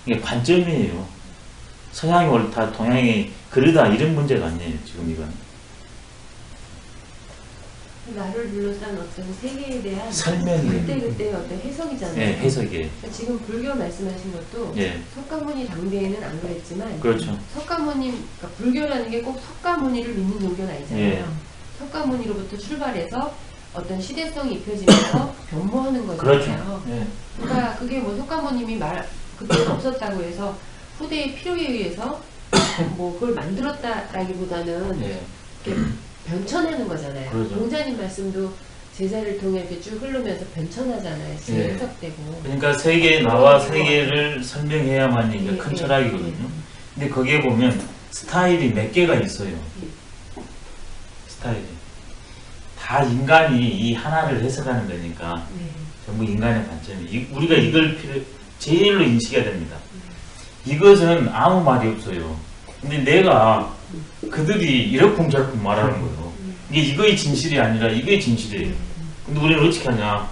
이게 관점이에요. 서양이 옳다, 동양이 그러다 이런 문제가 아니에요. 지금 이건 나를 둘러싼 어떤 세계에 대한 설명이에요. 그때그때 어떤 해석이잖아요. 예, 해석이에요. 그러니까 지금 불교 말씀하신 것도 예, 석가모니 당대에는 안 그랬지만 그렇죠. 석가모니, 그러니까 불교라는 게 꼭 석가모니를 믿는 종교는 아니잖아요. 예. 석가모니로부터 출발해서 어떤 시대성이 입혀지면서 변모하는 거잖아요. 그렇죠. 예. 그러니까 그게 뭐 석가모님이 그때는 없었다고 해서 후대의 필요에 의해서 뭐 그걸 만들었다라기보다는 예. 이렇게 변천하는 거잖아요. 그렇죠. 공자님 말씀도 제자를 통해 이렇게 쭉 흐르면서 변천하잖아요. 예. 해석되고. 그러니까 세계 나와 세계를 설명해야만 이제 예, 큰 예, 철학이거든요. 근데 거기에 보면 스타일이 몇 개가 있어요. 스타일이 다 인간이 이 하나를 해석하는 거니까 네. 전부 인간의 관점이 우리가 이걸 제일로 인식해야 됩니다. 이것은 아무 말이 없어요. 근데 내가 그들이 이러쿵저러쿵 말하는 거예요. 이게 이거의 진실이 아니라 이게 진실이에요. 근데 우리는 어떻게 하냐?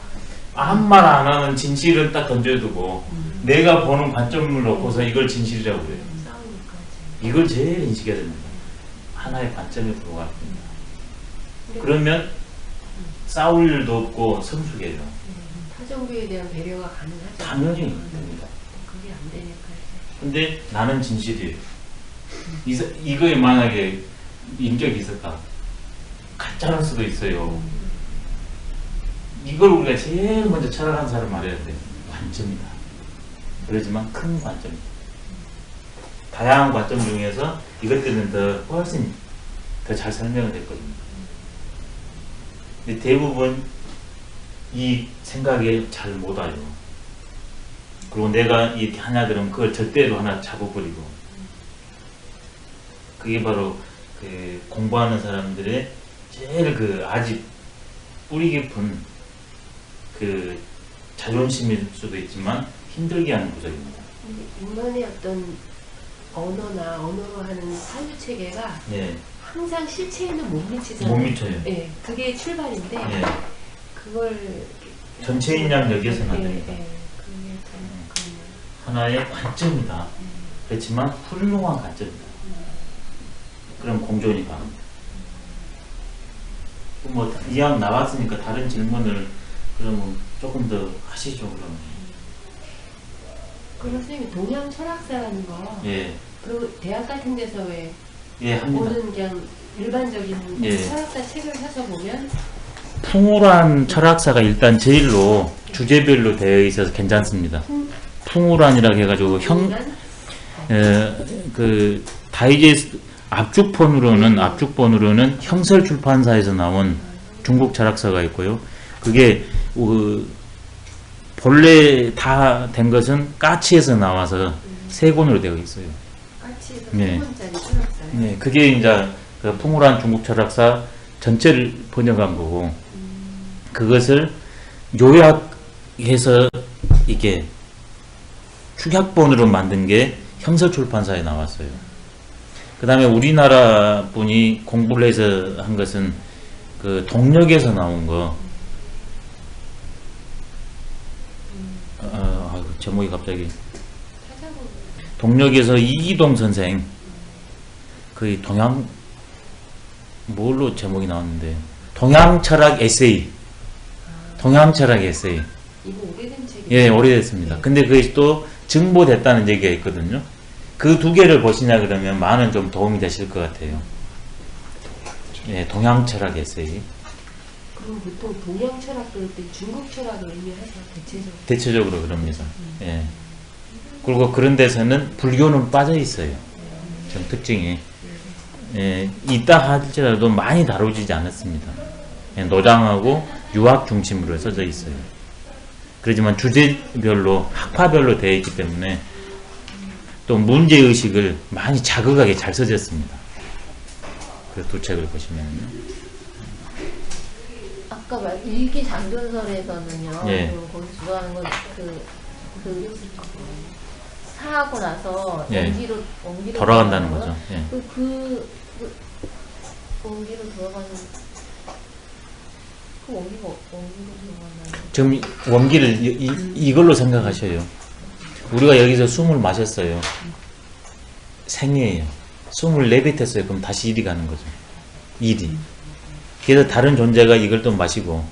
아무 말 안 하는 진실은 딱 던져두고 내가 보는 관점을 놓고서 이걸 진실이라고 그래요. 싸우니까. 이걸 제일 인식해야 됩니다. 하나의 관점에 불과합니다. 그러면 싸울 일도 없고 성숙해요. 타종교에 대한 배려가 가능하죠. 당연히 됩니다. 그게 안 되니까. 근데 나는 진실이에요. 이거에 만약에 인격이 있을까? 가짜일 수도 있어요. 이걸 우리가 제일 먼저 철학한 사람 말해야 돼요. 관점이다. 그러지만 큰 관점이다. 다양한 관점 중에서 이것들은 훨씬 더 잘 설명이 됐거든요. 근데 대부분 이 생각에 잘 못 와요. 그리고 내가 이렇게 하냐 그러면 그걸 절대로 하나 잡아버리고. 그게 바로 그 공부하는 사람들의 제일 아직 뿌리 깊은 그 자존심일 수도 있지만 힘들게 하는 구석입니다. 인간의 어떤 언어로 하는 사유 체계가 예, 항상 실체에는 못 미치잖아요. 못 미쳐요. 예, 그게 출발인데 예, 그걸 전체인 양 여기서는 안 됩니다. 그게 참 하나의 관점이다. 그렇지만 훌륭한 관점이다. 그럼 공존이 가능합니다. 뭐 이왕 나왔으니까 다른 질문을 그러면 조금 더 하시죠. 그러면. 그럼 선생님이 동양 철학사라는 거 예, 그리고 대학 같은 데서 왜 예, 합니다. 보는 그냥 일반적인 예. 철학사 책을 사서 보면 풍우란 철학사가 일단 제일로 주제별로 되어 있어서 괜찮습니다. 풍우란이라고 해가지고 인간? 그 다이제스트 압축본으로는 형설 출판사에서 나온 중국 철학사가 있고요. 그게 본래 다 된 것은 까치에서 나와서 세 권으로 되어 있어요. 까치에서 네. 3권짜리 철학사예요. 네, 그게 이제 그 풍우란 중국 철학사 전체를 번역한 거고, 그것을 요약해서 이게 축약본으로 만든 게 형설 출판사에 나왔어요. 그 다음에 우리나라 분이 공부를 해서 한 것은 그 동력에서 나온 거, 제목이 갑자기 동력에서 이기동 선생 그 동양 뭘로 제목이 나왔는데 동양 철학 에세이, 동양 철학 에세이. 이거 오래된 책이에요. 예, 오래됐습니다. 근데 그게 또 증보됐다는 얘기가 있거든요. 그 두 개를 보시냐 그러면 많은 좀 도움이 되실 것 같아요. 예, 동양 철학 에세이. 그럼 보통 동양 철학 그럴 때 중국 철학을 의미하죠, 대체적으로. 대체적으로 그럽니다. 예. 그리고 그런 데서는 불교는 빠져 있어요. 좀 특징이. 예, 있다 할지라도 많이 다루지지 않았습니다. 예, 노장하고 유학 중심으로 써져 있어요. 그렇지만 주제별로 학파별로 되어 있기 때문에 또 문제의식을 많이 자극하게 잘 써졌습니다. 그 두 책을 보시면요. 아까 말 일기 장전설에서는요. 예. 거기 주장하는 건 사하고 나서 예. 원기로 돌아간다는 거죠. 예. 그 원기로 돌아가는 그 원기로 돌아가는 지금 원기를 이걸로 생각하셔요. 우리가 여기서 숨을 마셨어요. 생이에요. 숨을 내뱉었어요. 그럼 다시 일이 가는 거죠. 일이. 그래서 다른 존재가 이걸 또 마시고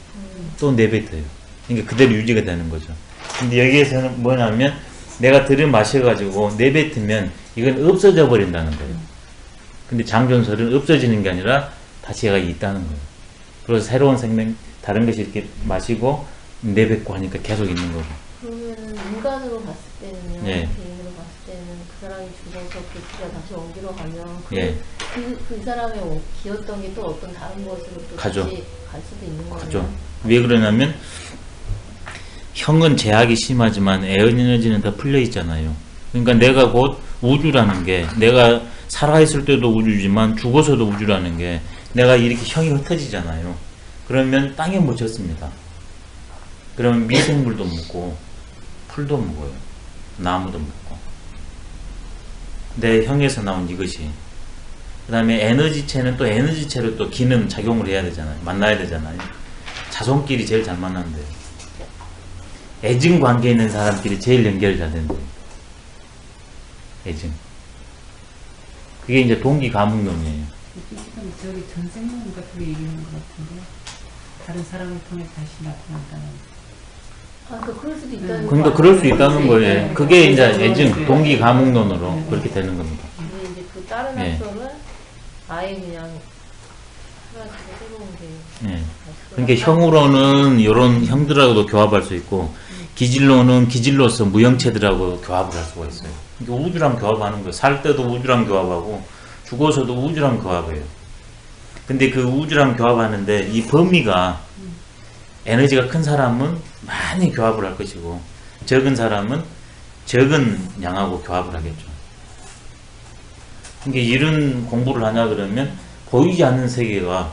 또 내뱉어요. 그러니까 그대로 유지가 되는 거죠. 근데 여기에서는 뭐냐면 내가 들이마셔가지고 내뱉으면 이건 없어져 버린다는 거예요. 근데 장존설은 없어지는 게 아니라 다시 얘가 있다는 거예요. 그래서 새로운 생명, 다른 것이 이렇게 마시고 내뱉고 하니까 계속 있는 거고. 그러면은 인간으로 봤을 때는요. 예. 개인으로 봤을 때는 그 사람이 죽어서 그 기가 다시 엉기러 가면 예. 그 사람의 기었던 게 또 어떤 다른 것으로 또 가죠. 다시 갈 수도 있는 거예요. 그죠. 왜 그러냐면 형은 제약이 심하지만 에너지는 다 풀려 있잖아요. 그러니까 내가 곧 우주라는 게, 내가 살아있을 때도 우주지만 죽어서도 우주라는 게, 내가 이렇게 형이 흩어지잖아요. 그러면 땅에 묻혔습니다. 그러면 미생물도 묻고 풀도 묻어요. 나무도 묻고. 내 형에서 나온 이것이. 그 다음에 에너지체는 또 에너지체로 또 기능 작용을 해야 되잖아요. 만나야 되잖아요. 자손끼리 제일 잘 만난대요. 애증 관계에 있는 사람끼리 제일 연결이 잘 된대요. 애증. 그게 이제 동기가문론이에요. 지금 저기 전생론 같은 거 얘기하는 것 같은데 다른 사람을 통해 다시 나타난다는. 그럴 수도 있다는 그러니까 거 그럴 수 아니에요? 있다는 거예요. 그게 이제 애증, 네. 동기가문론으로 네. 그렇게 되는 겁니다. 근데 이제 그 다른 예. 학설은 아예 그냥 사라지고 새로운 게 예. 그러니까 형으로는 이런 형들하고도 교합할 수 있고, 기질로는 기질로서 무형체들하고 교합을 할 수가 있어요. 그러니까 우주랑 교합하는 거예요. 살 때도 우주랑 교합하고, 죽어서도 우주랑 교합해요. 근데 그 우주랑 교합하는데 이 범위가, 에너지가 큰 사람은 많이 교합을 할 것이고, 적은 사람은 적은 양하고 교합을 하겠죠. 그러니까 이런 공부를 하냐 그러면 보이지 않는 세계가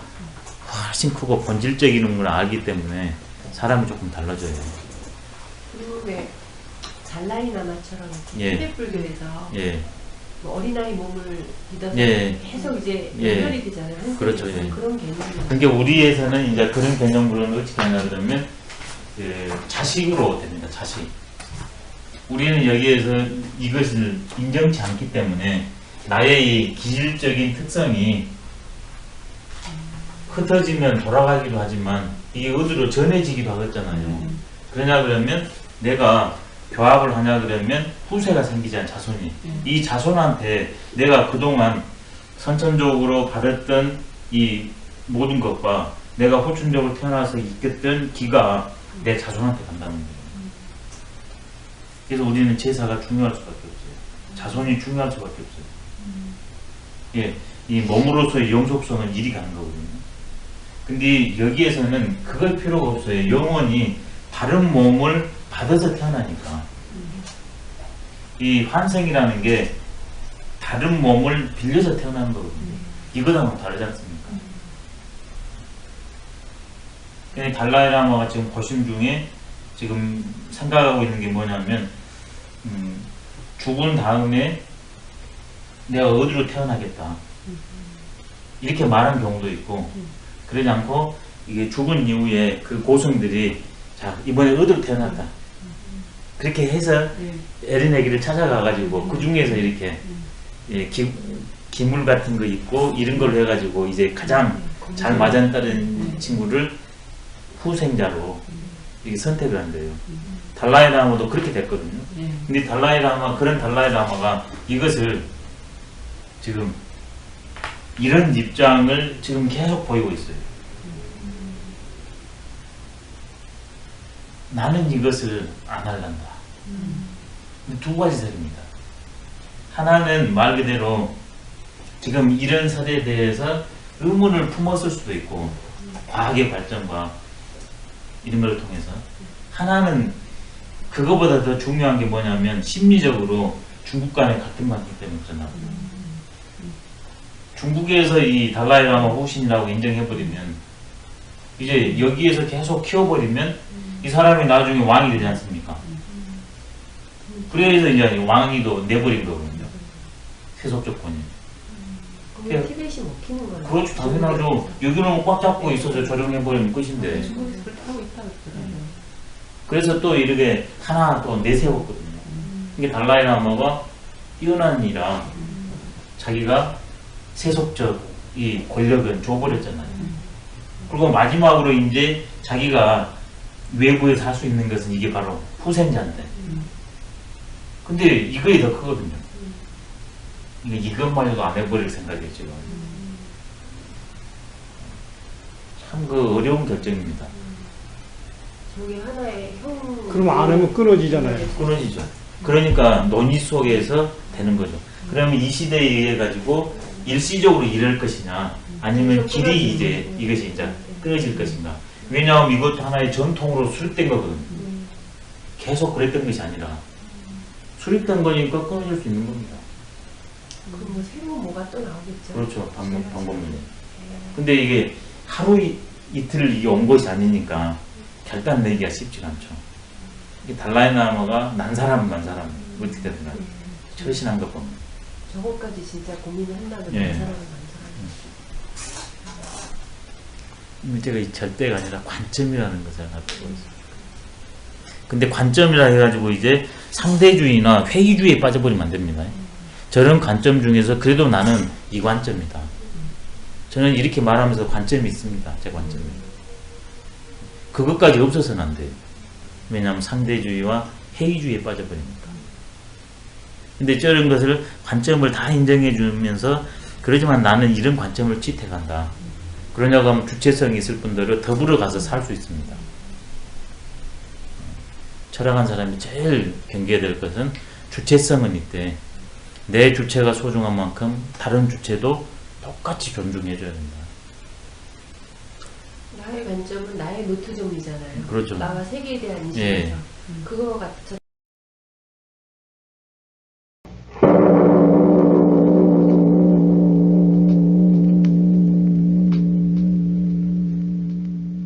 훨씬 크고 본질적인 걸 알기 때문에 사람이 조금 달라져요. 그리고 왜 잘라이나마처럼 예. 티베불교에서 예, 뭐 어린아이 몸을 믿어서 예. 계속 이제 예. 연결이 되잖아요. 한국에서. 그렇죠, 예. 그런 개념이. 그러니까 우리에서는 이제 그런 개념으로는 어떻게 하냐 그러면 자식으로 됩니다. 자식. 우리는 여기에서 이것을 인정치 않기 때문에 나의 이 기질적인 특성이 흩어지면 돌아가기도 하지만 이게 어디로 전해지기도 하겠잖아요. 그러냐 그러면 내가 교합을 하냐 그러면 후세가 생기잖아요. 자손이. 이 자손한테 내가 그동안 선천적으로 받았던 이 모든 것과 내가 호춘적으로 태어나서 이겼던 기가 내 자손한테 간다는 거예요. 그래서 우리는 제사가 중요할 수밖에 없어요. 자손이 중요할 수밖에 없어요. 예, 이 몸으로서의 영속성은 일이 가는 거거든요. 근데 여기에서는 그걸 필요가 없어요. 영원히 다른 몸을 받아서 태어나니까. 이 환생이라는 게 다른 몸을 빌려서 태어나는 거거든요. 이거랑은 다르지 않습니까? 달라이라마가 지금 고심 중에 지금 생각하고 있는 게 뭐냐면, 죽은 다음에 내가 어디로 태어나겠다. 이렇게 말한 경우도 있고, 그러지 않고, 이게 죽은 이후에 그 고성들이, 자, 이번에 어디로 태어났다. 그렇게 해서 에린애기를 찾아가가지고, 그 중에서 이렇게, 예, 기물 같은 거 있고, 이런 걸로 해가지고, 이제 가장 잘 맞아떨어진 친구를 후생자로 이렇게 선택을 한대요. 달라이라마도 그렇게 됐거든요. 근데 그런 달라이라마가 이것을 지금 이런 입장을 지금 계속 보이고 있어요. 나는 이것을 안 할란다. 두 가지 설입니다. 하나는 말 그대로 지금 이런 설에 대해서 의문을 품었을 수도 있고, 과학의 발전과 이런 걸 통해서. 하나는 그거보다 더 중요한 게 뭐냐면 심리적으로 중국 간의 갈등 관계 때문에 그러나 중국에서 이 달라이라마 후신이라고 인정해버리면 이제 여기에서 계속 키워버리면 이 사람이 나중에 왕이 되지 않습니까? 그래서 이제 왕위도 내버린 거거든요. 세속적 권위. 그럼 티벳이 먹히는 거예요. 그렇죠. 당연하죠. 여기는 꽉 잡고 있어서 조정해버리면 끝인데. 중국에서 그렇게 하고 있다고 그러더라고요. 그래서 또 이렇게 하나 또 내세웠거든요. 이게 달라이라마가 뛰어난 이라 자기가 세속적 이 권력은 줘버렸잖아요. 그리고 마지막으로 이제 자기가 외부에서 할 수 있는 것은 이게 바로 후생자인데. 근데 이거에 더 크거든요. 이것만 해도 안 해버릴 생각이에요, 지금. 참 그 어려운 결정입니다. 저게 하나의 형. 그럼 안 하면 끊어지잖아요. 끊어지죠. 그러니까 논의 속에서 되는 거죠. 그러면 이 시대에 의해 가지고 일시적으로 이럴 것이냐, 아니면 길이 이제 이것이 이제 끊어질 것인가. 왜냐하면 이것도 하나의 전통으로 수립된 거거든요. 계속 그랬던 것이 아니라 수립된 거니까 끊어질 수 있는 겁니다. 그럼 뭐 새로운 뭐가 또 나오겠죠. 그렇죠. 방법론이. 근데 이게 하루 이틀 이게 온 것이 아니니까 결단 내기가 쉽지가 않죠. 이게 달라이라마가 난 사람 어떻게 되든 간에 처신한 것 보면. 저것까지 진짜 고민을 한다면 예. 그 사람은 안 문제가 이 절대가 아니라 관점이라는 것을 갖고 있어요. 근데 관점이라 해가지고 이제 상대주의나 회의주의에 빠져버리면 안 됩니다. 저런 관점 중에서 그래도 나는 이 관점이다. 저는 이렇게 말하면서 관점이 있습니다. 제 관점이. 그것까지 없어서는 안 돼요. 왜냐하면 상대주의와 회의주의에 빠져버립니다. 근데 저런 것을 관점을 다 인정해 주면서 그러지만 나는 이런 관점을 채택한다. 그러냐고 하면 주체성이 있을 분들은 더불어 가서 살 수 있습니다. 철학한 사람이 제일 경계해야 될 것은 주체성은 있대. 내 주체가 소중한 만큼 다른 주체도 똑같이 존중해줘야 된다. 나의 관점은 나의 노트점이잖아요. 그렇죠. 나와 세계에 대한 인식에서 예. 그거 같은